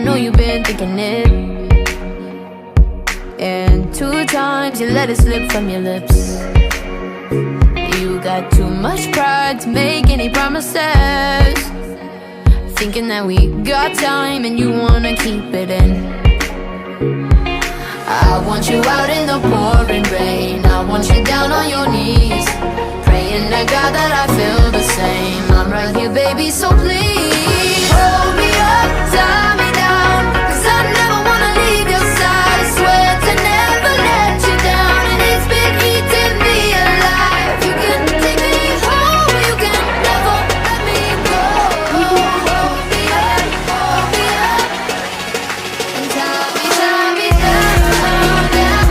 know you've been thinking it. And 2 times you let it slip from your lips. You got too much pride to make any promises, thinking that we got time and you wanna keep it in. I want you out in the pouring rain, I want you down on your knees, praying to God that I feel the same. I'm right here, baby, so please hold me up, tie me down, 'cause I never wanna leave your side. I swear to never let you down, and it's been eating me alive. You can take me home, you can never let me go. Hold me up, and tie me down, down.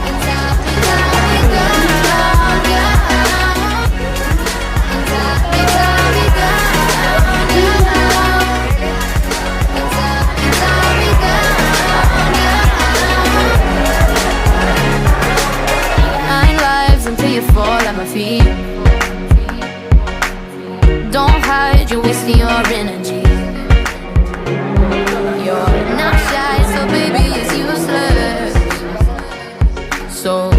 And tie me down, and tie me down, and tie me down. 9 lives until you fall at my feet. Don't hide, you're wasting your energy. You're not shy, so baby, it's useless. So